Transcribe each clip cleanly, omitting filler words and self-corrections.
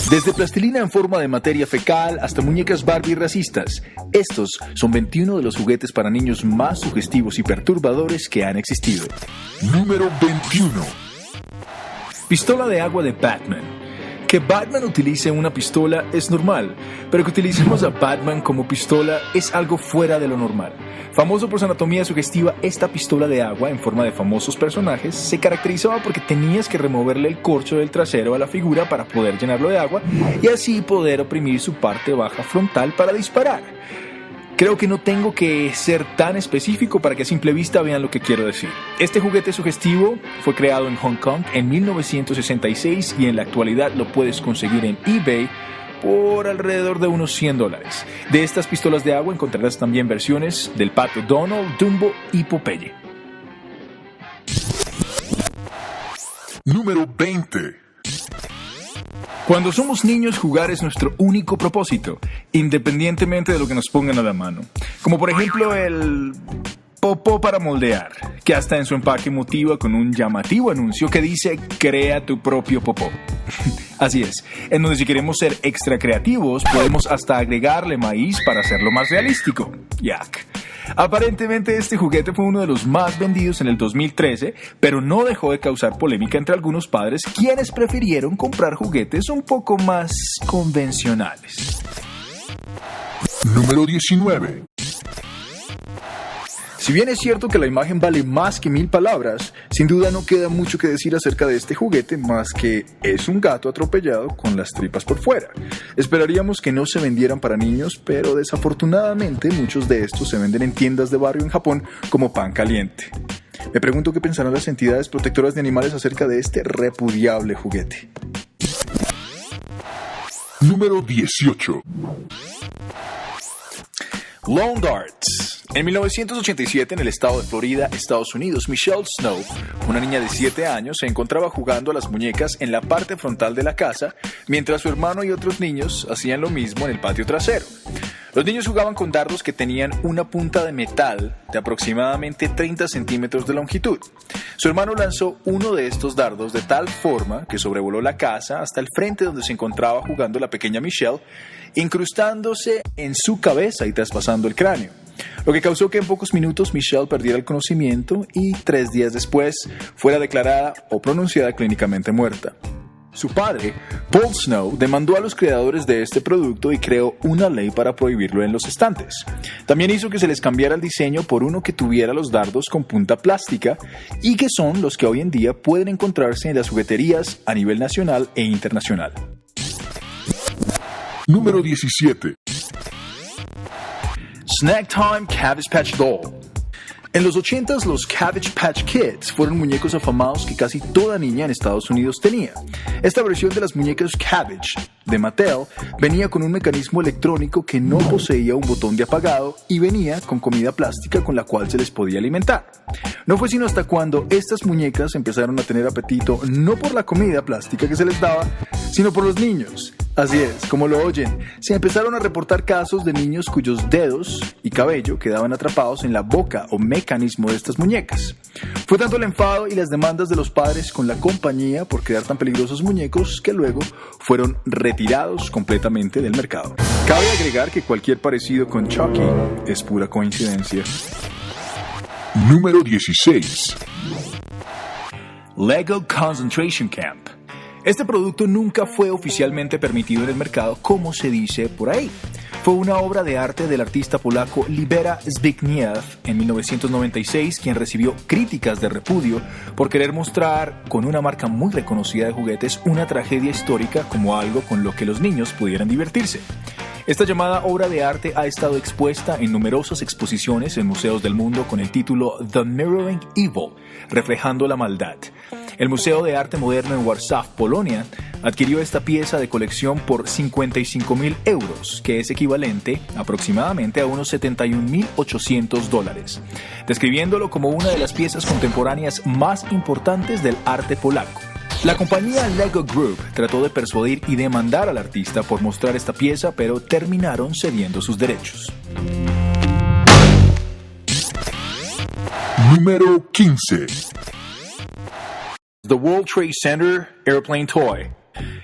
Desde plastilina en forma de materia fecal hasta muñecas Barbie racistas, estos son 21 de los juguetes para niños más sugestivos y perturbadores que han existido. Número 21. Pistola de agua de Batman. Que Batman utilice una pistola es normal, pero que utilicemos a Batman como pistola es algo fuera de lo normal. Famoso por su anatomía sugestiva, esta pistola de agua en forma de famosos personajes se caracterizaba porque tenías que removerle el corcho del trasero a la figura para poder llenarlo de agua y así poder oprimir su parte baja frontal para disparar. Creo que no tengo que ser tan específico para que a simple vista vean lo que quiero decir. Este juguete sugestivo fue creado en Hong Kong en 1966 y en la actualidad lo puedes conseguir en eBay por alrededor de unos $100. De estas pistolas de agua encontrarás también versiones del Pato Donald, Dumbo y Popeye. Número 20. Cuando somos niños, jugar es nuestro único propósito, independientemente de lo que nos pongan a la mano. Como por ejemplo el popó para moldear, que hasta en su empaque motiva con un llamativo anuncio que dice "Crea tu propio popó". Así es, en donde si queremos ser extra creativos, podemos hasta agregarle maíz para hacerlo más realístico. Yak. Aparentemente este juguete fue uno de los más vendidos en el 2013, pero no dejó de causar polémica entre algunos padres, quienes prefirieron comprar juguetes un poco más convencionales. Número 19. Si bien es cierto que la imagen vale más que 1000 palabras, sin duda no queda mucho que decir acerca de este juguete más que es un gato atropellado con las tripas por fuera. Esperaríamos que no se vendieran para niños, pero desafortunadamente muchos de estos se venden en tiendas de barrio en Japón como pan caliente. Me pregunto qué pensarán las entidades protectoras de animales acerca de este repudiable juguete. Número 18. Lawn Darts. En 1987, en el estado de Florida, Estados Unidos, Michelle Snow, una niña de 7 años, se encontraba jugando a las muñecas en la parte frontal de la casa, mientras su hermano y otros niños hacían lo mismo en el patio trasero. Los niños jugaban con dardos que tenían una punta de metal de aproximadamente 30 centímetros de longitud. Su hermano lanzó uno de estos dardos de tal forma que sobrevoló la casa hasta el frente donde se encontraba jugando la pequeña Michelle, incrustándose en su cabeza y traspasando el cráneo, lo que causó que en pocos minutos Michelle perdiera el conocimiento y 3 días después fuera declarada o pronunciada clínicamente muerta. Su padre, Paul Snow, demandó a los creadores de este producto y creó una ley para prohibirlo en los estantes. También hizo que se les cambiara el diseño por uno que tuviera los dardos con punta plástica y que son los que hoy en día pueden encontrarse en las jugueterías a nivel nacional e internacional. Número 17. Snack Time Cabbage Patch Doll. En los 80s, los Cabbage Patch Kids fueron muñecos afamados que casi toda niña en Estados Unidos tenía. Esta versión de las muñecas Cabbage de Mattel venía con un mecanismo electrónico que no poseía un botón de apagado y venía con comida plástica con la cual se les podía alimentar. No fue sino hasta cuando estas muñecas empezaron a tener apetito no por la comida plástica que se les daba, sino por los niños. Así es, como lo oyen, se empezaron a reportar casos de niños cuyos dedos y cabello quedaban atrapados en la boca o mecanismo de estas muñecas. Fue tanto el enfado y las demandas de los padres con la compañía por crear tan peligrosos muñecos que luego fueron retirados completamente del mercado. Cabe agregar que cualquier parecido con Chucky es pura coincidencia. Número 16. Lego Concentration Camp. Este producto nunca fue oficialmente permitido en el mercado, como se dice por ahí. Fue una obra de arte del artista polaco Libera Zbigniew en 1996, quien recibió críticas de repudio por querer mostrar con una marca muy reconocida de juguetes una tragedia histórica como algo con lo que los niños pudieran divertirse. Esta llamada obra de arte ha estado expuesta en numerosas exposiciones en museos del mundo con el título The Mirroring Evil, reflejando la maldad. El Museo de Arte Moderno en Warsaw, Polonia, adquirió esta pieza de colección por 55.000 euros, que es equivalente aproximadamente a unos $71.800, describiéndolo como una de las piezas contemporáneas más importantes del arte polaco. La compañía Lego Group trató de persuadir y demandar al artista por mostrar esta pieza, pero terminaron cediendo sus derechos. Número 15. The World Trade Center Airplane Toy.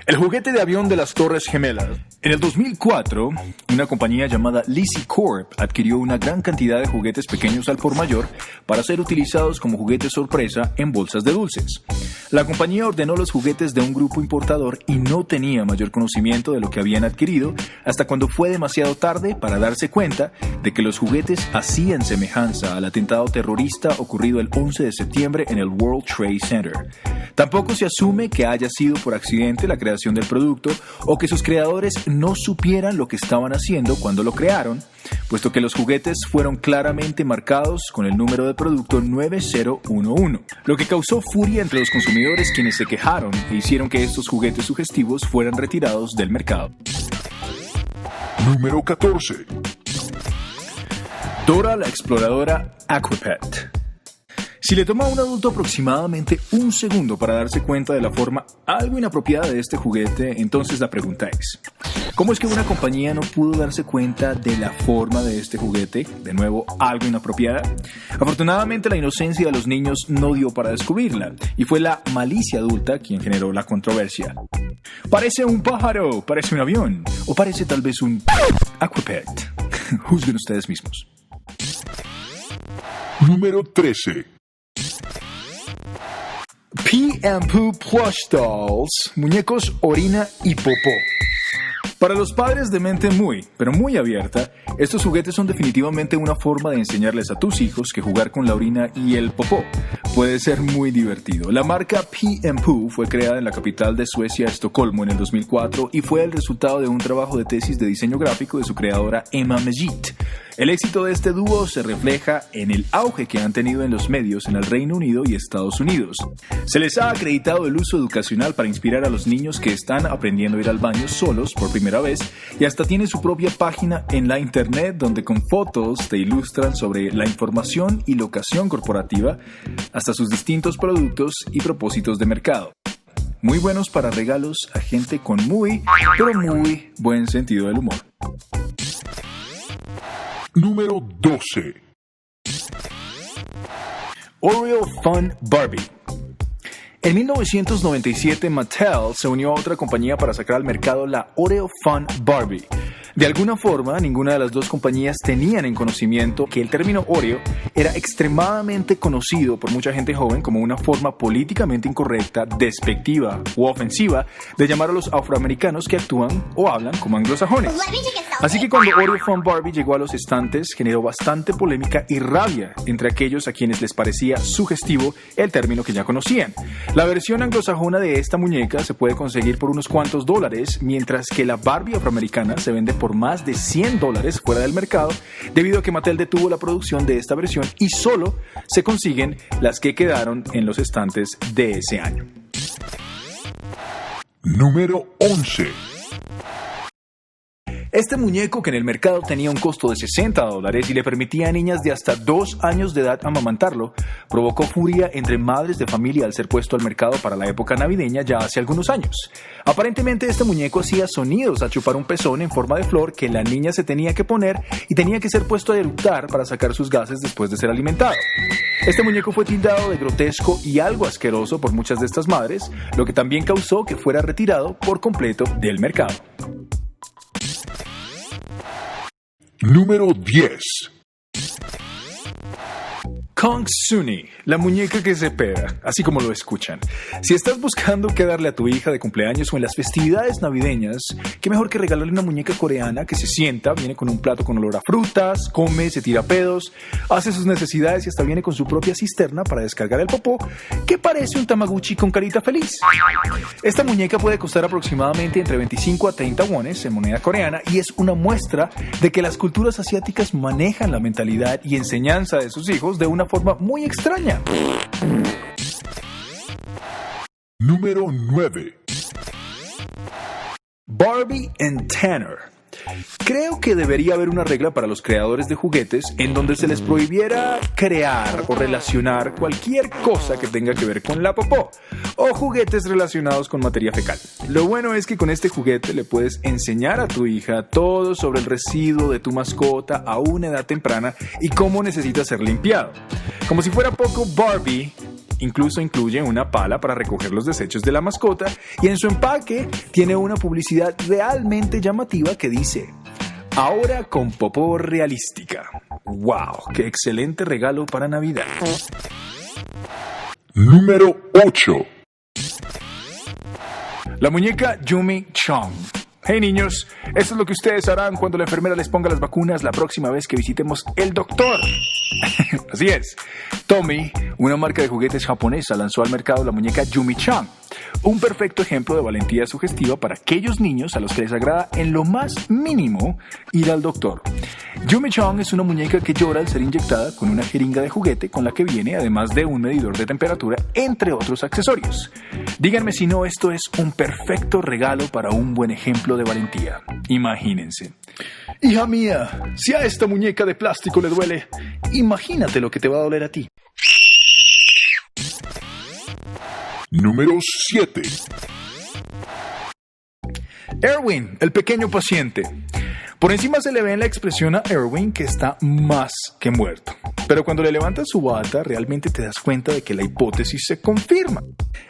El juguete de avión de las Torres Gemelas. En el 2004, una compañía llamada Lizzie Corp adquirió una gran cantidad de juguetes pequeños al por mayor para ser utilizados como juguetes sorpresa en bolsas de dulces. La compañía ordenó los juguetes de un grupo importador y no tenía mayor conocimiento de lo que habían adquirido hasta cuando fue demasiado tarde para darse cuenta de que los juguetes hacían semejanza al atentado terrorista ocurrido el 11 de septiembre en el World Trade Center. Tampoco se asume que haya sido por accidente la creación del producto o que sus creadores no supieran lo que estaban haciendo cuando lo crearon, puesto que los juguetes fueron claramente marcados con el número de producto 9011, lo que causó furia entre los consumidores, quienes se quejaron e hicieron que estos juguetes sugestivos fueran retirados del mercado. Número 14. Dora la exploradora Aquapet. Si le toma a un adulto aproximadamente un segundo para darse cuenta de la forma algo inapropiada de este juguete, entonces la pregunta es: ¿cómo es que una compañía no pudo darse cuenta de la forma de este juguete? De nuevo, algo inapropiada. Afortunadamente, la inocencia de los niños no dio para descubrirla, y fue la malicia adulta quien generó la controversia. Parece un pájaro, parece un avión, o parece tal vez un Aquapet. Juzguen ustedes mismos. Número 13. Pee and Poo Plush Dolls, muñecos orina y popó. Para los padres de mente pero muy abierta, estos juguetes son definitivamente una forma de enseñarles a tus hijos que jugar con la orina y el popó puede ser muy divertido. La marca Pee and Poo fue creada en la capital de Suecia, Estocolmo, en el 2004 y fue el resultado de un trabajo de tesis de diseño gráfico de su creadora Emma Megit. El éxito de este dúo se refleja en el auge que han tenido en los medios en el Reino Unido y Estados Unidos. Se les ha acreditado el uso educacional para inspirar a los niños que están aprendiendo a ir al baño solos por primera vez, y hasta tiene su propia página en la internet donde con fotos te ilustran sobre la información y locación corporativa, hasta sus distintos productos y propósitos de mercado. Muy buenos para regalos a gente con muy buen sentido del humor. Número 12. Oreo Fun Barbie. En 1997, Mattel se unió a otra compañía para sacar al mercado la Oreo Fun Barbie. De alguna forma, ninguna de las dos compañías tenían en conocimiento que el término Oreo era extremadamente conocido por mucha gente joven como una forma políticamente incorrecta, despectiva u ofensiva de llamar a los afroamericanos que actúan o hablan como anglosajones. Así que cuando Oreo Fun Barbie llegó a los estantes, generó bastante polémica y rabia entre aquellos a quienes les parecía sugestivo el término que ya conocían. La versión anglosajona de esta muñeca se puede conseguir por unos cuantos dólares, mientras que la Barbie afroamericana se vende por más de $100 fuera del mercado, debido a que Mattel detuvo la producción de esta versión y solo se consiguen las que quedaron en los estantes de ese año. Número 11. Este muñeco, que en el mercado tenía un costo de $60 y le permitía a niñas de hasta 2 años de edad amamantarlo, provocó furia entre madres de familia al ser puesto al mercado para la época navideña ya hace algunos años. Aparentemente este muñeco hacía sonidos al chupar un pezón en forma de flor que la niña se tenía que poner y tenía que ser puesto a eructar para sacar sus gases después de ser alimentado. Este muñeco fue tildado de grotesco y algo asqueroso por muchas de estas madres, lo que también causó que fuera retirado por completo del mercado. Número 10. Kongsuni, la muñeca que se pega, así como lo escuchan. Si estás buscando qué darle a tu hija de cumpleaños o en las festividades navideñas, qué mejor que regalarle una muñeca coreana que se sienta, viene con un plato con olor a frutas, come, se tira pedos, hace sus necesidades y hasta viene con su propia cisterna para descargar el popó, que parece un Tamagotchi con carita feliz. Esta muñeca puede costar aproximadamente entre 25 a 30 wones en moneda coreana y es una muestra de que las culturas asiáticas manejan la mentalidad y enseñanza de sus hijos de una forma muy extraña. Número 9. Barbie and Tanner. Creo que debería haber una regla para los creadores de juguetes en donde se les prohibiera crear o relacionar cualquier cosa que tenga que ver con la popó o juguetes relacionados con materia fecal. Lo bueno es que con este juguete le puedes enseñar a tu hija todo sobre el residuo de tu mascota a una edad temprana y cómo necesita ser limpiado. Como si fuera poco, Barbie Incluso incluye una pala para recoger los desechos de la mascota y en su empaque tiene una publicidad realmente llamativa que dice: ahora con popó realística. ¡Wow! ¡Qué excelente regalo para Navidad! Número 8. La muñeca Yumi Chong. Hey niños, esto es lo que ustedes harán cuando la enfermera les ponga las vacunas la próxima vez que visitemos el doctor. Así es. Tommy, una marca de juguetes japonesa, lanzó al mercado la muñeca Yumi Chong. Un perfecto ejemplo de valentía sugestiva para aquellos niños a los que les agrada en lo más mínimo ir al doctor. Yumi Chong es una muñeca que llora al ser inyectada con una jeringa de juguete con la que viene, además de un medidor de temperatura, entre otros accesorios. Díganme si no, esto es un perfecto regalo para un buen ejemplo de valentía. Imagínense. Hija mía, si a esta muñeca de plástico le duele, imagínate lo que te va a doler a ti. Número 7. Erwin, el pequeño paciente. Por encima se le ve en la expresión a Erwin que está más que muerto. Pero cuando le levantas su bata, realmente te das cuenta de que la hipótesis se confirma.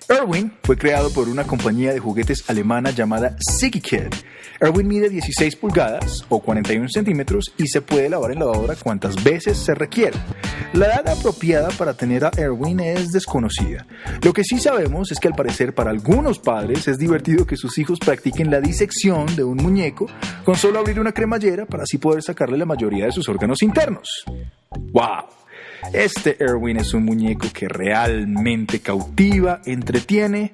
Erwin fue creado por una compañía de juguetes alemana llamada Ziggy Kid. Erwin mide 16 pulgadas o 41 centímetros y se puede lavar en lavadora cuantas veces se requiera. La edad apropiada para tener a Erwin es desconocida. Lo que sí sabemos es que al parecer para algunos padres es divertido que sus hijos practiquen la disección de un muñeco con solo abrir una cremallera para así poder sacarle la mayoría de sus órganos internos. ¡Wow! Este Erwin es un muñeco que realmente cautiva, entretiene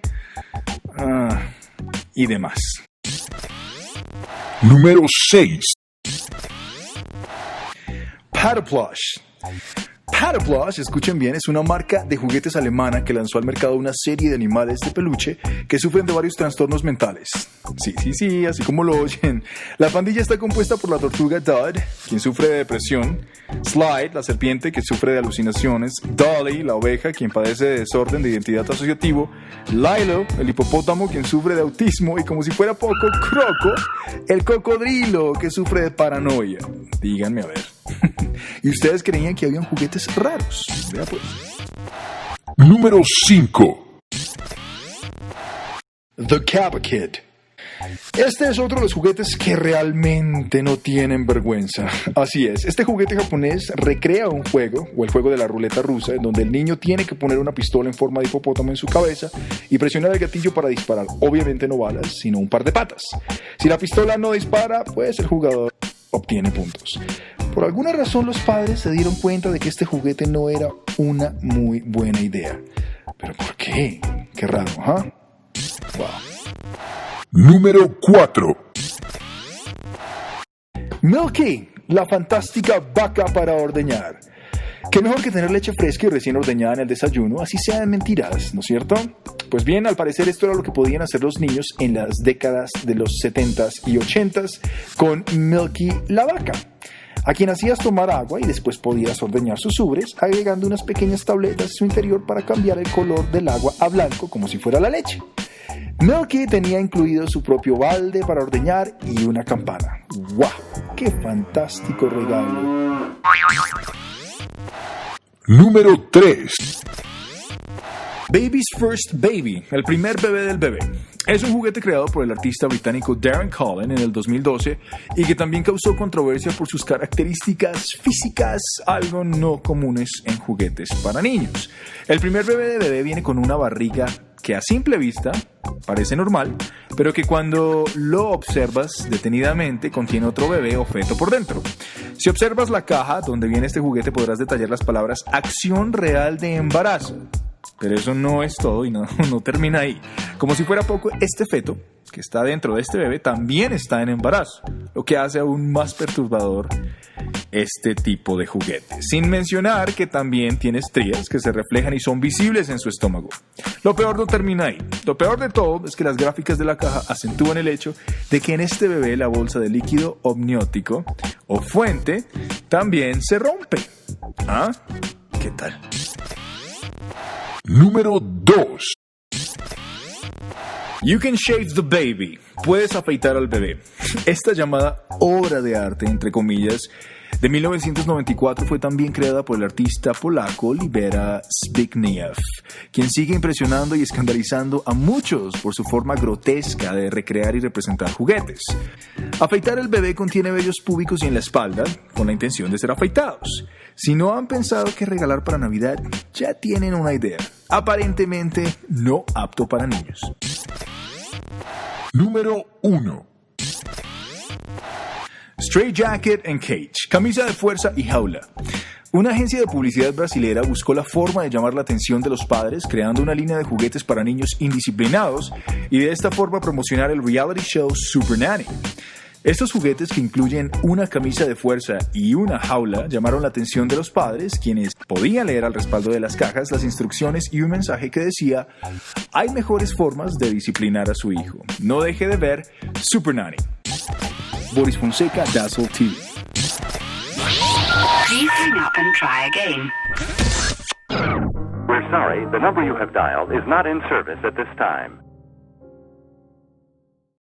y demás. Número 6. Pataplush. Pataplush, escuchen bien, es una marca de juguetes alemana que lanzó al mercado una serie de animales de peluche que sufren de varios trastornos mentales. Sí, así como lo oyen. La pandilla está compuesta por la tortuga Dud, quien sufre de depresión; Slide, la serpiente, que sufre de alucinaciones; Dolly, la oveja, quien padece de desorden de identidad asociativo; Lilo, el hipopótamo, quien sufre de autismo; y como si fuera poco, Croco, el cocodrilo, que sufre de paranoia. Díganme a ver. ¿Y ustedes creían que habían juguetes raros? Vea pues. Número 5. The Kappa Kid. Este es otro de los juguetes que realmente no tienen vergüenza. Así es, este juguete japonés recrea un juego, o el juego de la ruleta rusa, en donde el niño tiene que poner una pistola en forma de hipopótamo en su cabeza y presionar el gatillo para disparar. Obviamente no balas, sino un par de patas. Si la pistola no dispara, pues el jugador obtiene puntos. Por alguna razón los padres se dieron cuenta de que este juguete no era una muy buena idea. ¿Pero por qué? Qué raro, ¿ah? Wow. Número 4. Milky, la fantástica vaca para ordeñar. Qué mejor que tener leche fresca y recién ordeñada en el desayuno, así sean mentiras, ¿no es cierto? Pues bien, al parecer esto era lo que podían hacer los niños en las décadas de los 70s y 80s con Milky la vaca, a quien hacías tomar agua y después podías ordeñar sus ubres, agregando unas pequeñas tabletas en su interior para cambiar el color del agua a blanco como si fuera la leche. Milky tenía incluido su propio balde para ordeñar y una campana. ¡Wow! ¡Qué fantástico regalo! Número 3. Baby's First Baby, el primer bebé del bebé. Es un juguete creado por el artista británico Darren Cullen en el 2012 y que también causó controversia por sus características físicas algo no comunes en juguetes para niños. El primer bebé de bebé viene con una barriga que a simple vista parece normal, pero que cuando lo observas detenidamente contiene otro bebé o feto por dentro. Si observas la caja donde viene este juguete podrás detallar las palabras acción real de embarazo. Pero eso no es todo y no termina ahí. Como si fuera poco, este feto que está dentro de este bebé también está en embarazo, lo que hace aún más perturbador este tipo de juguete. Sin mencionar que también tiene estrías que se reflejan y son visibles en su estómago. Lo peor no termina ahí. Lo peor de todo es que las gráficas de la caja acentúan el hecho de que en este bebé la bolsa de líquido amniótico o fuente también se rompe. ¿Ah? ¿Qué tal? Número 2. You can shave the baby. Puedes afeitar al bebé. Esta llamada obra de arte, entre comillas, De 1994 fue también creada por el artista polaco Libera Zbigniew, quien sigue impresionando y escandalizando a muchos por su forma grotesca de recrear y representar juguetes. Afeitar el bebé contiene vellos púbicos y en la espalda, con la intención de ser afeitados. Si no han pensado qué regalar para Navidad, ya tienen una idea. Aparentemente no apto para niños. Número 1. Straight Jacket and Cage, camisa de fuerza y jaula. Una agencia de publicidad brasilera buscó la forma de llamar la atención de los padres creando una línea de juguetes para niños indisciplinados y de esta forma promocionar el reality show Super Nanny. Estos juguetes, que incluyen una camisa de fuerza y una jaula, llamaron la atención de los padres, quienes podían leer al respaldo de las cajas las instrucciones y un mensaje que decía: hay mejores formas de disciplinar a su hijo. No deje de ver Super Nanny. Boris Fonseca, Dazzle TV. Please hang up and try again. We're sorry, the number you have dialed is not in service at this time.